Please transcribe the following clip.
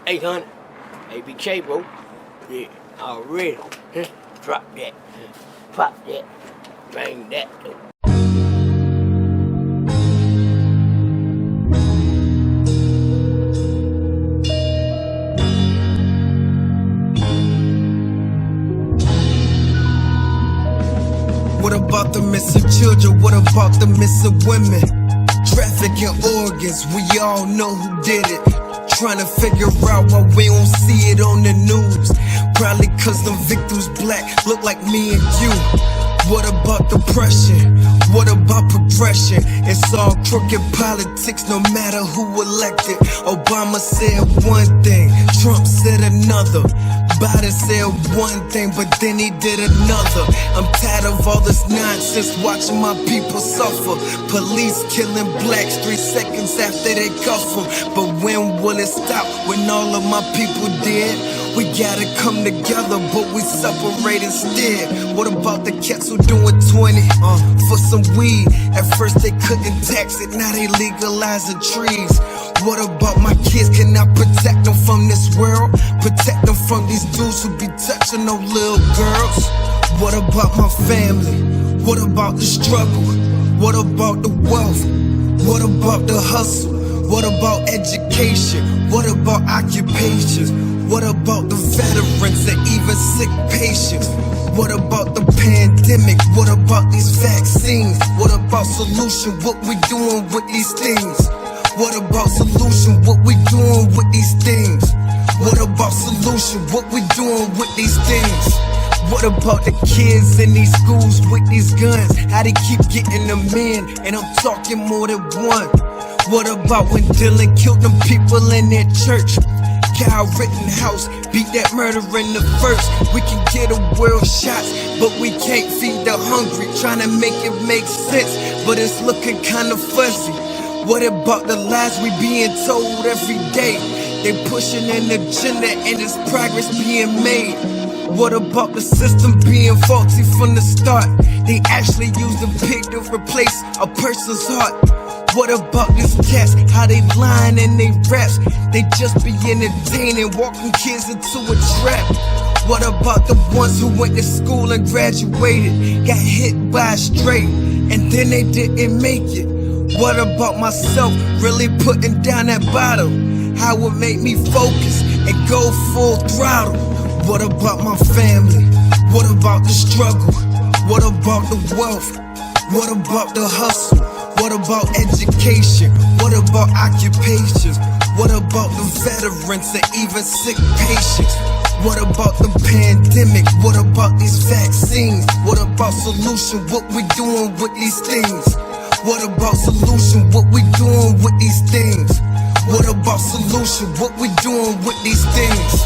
800, ABK, bro. Yeah, already. Drop that, pop that, bang that, though. What about the missing children? What about the missing women? Trafficking organs, we all know who did it. Trying to figure out why we don't see it on the news. Probably cause the victims black, look like me and you. What about depression? What about progression? It's all crooked politics, no matter who elected. Obama said one thing, Trump said another. Biden said one thing, but then he did another. I'm tired of all this nonsense, watching my people suffer. Police killing blacks 3 seconds after they cuff them. But when will it stop? When all of my people dead? We gotta come together, but we separate instead. What about the cats who doing 20 for some weed? At first they couldn't tax it, now they legalizing trees. What about my kids? Can I protect them from this world? Protect them from these dudes who be touching no little girls? What about my family? What about the struggle? What about the wealth? What about the hustle? What about education? What about occupations? What about the veterans and even sick patients? What about the pandemic? What about these vaccines? What about solution? What we doing with these things? What about solution? What we doing with these things? What about solution? What we doing with these things? What about the kids in these schools with these guns? How they keep getting them in? And I'm talking more than one. What about when Dylan killed them people in their church? Kyle Rittenhouse beat that murder in the first. We can get a world shots, but we can't feed the hungry. Trying to make it make sense, but it's looking kinda fuzzy. What about the lies we being told every day? They pushing an agenda and it's progress being made. What about the system being faulty from the start? They actually used a pig to replace a person's heart. What about these cats? How they lying in they raps? They just be entertaining, walking kids into a trap. What about the ones who went to school and graduated, got hit by a stray, and then they didn't make it? What about myself really putting down that bottle? How it made me focus and go full throttle? What about my family? What about the struggle? What about the wealth? What about the hustle? What about education? What about occupations? What about the veterans and even sick patients? What about the pandemic? What about these vaccines? What about solution? What we doing with these things? What about solution? What we doing with these things? What about solution? What we doing with these things?